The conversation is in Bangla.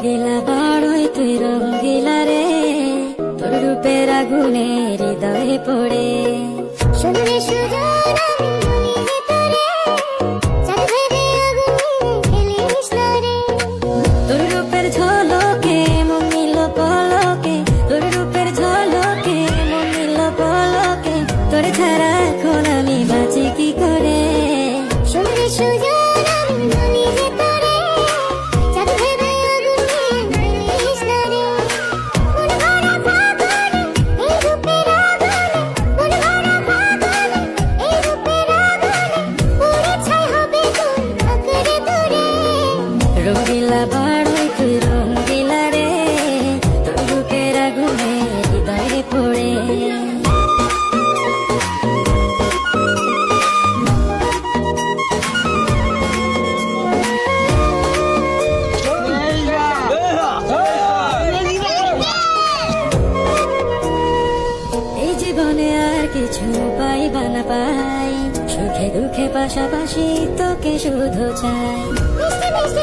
রঙ্গিলা বড়ই তুই রঙ্গিলা রে, তোর রূপের আগুনে হৃদয়ে পড়ে। শুনলে সুজন আমি বলি যে তোরে, চাঁদ ভেবে আগুনে খেলিস না রে। তোর রূপের ঝলকে মন নিল পলকে, তোর রূপের ঝলকে মন নিল পলকে, তোর ছাড়া এখন আমি বাঁচি কি করে। শুনলে সুজন আমি বলি যে তোরে, চাঁদ ভেবে আগুনে খেলিস না রে। মন ভরা ফাগুনে এই রূপের আগুনে, মন ভরা ফাগুনে এই রূপের আগুনে, পুড়ে ছাই হবে তোর আঁকড়ে ধরে। রঙ্গিলা বড়ই তুই রঙ্গিলা রে, তোর রূপের আগুনে হৃদয়ে পড়ে। এই জীবনে আর কিছু পাইবা না পাই, সুখে দুঃখে পাশাপাশি তোকে শুধু চাই। মিষ্টি মিষ্টি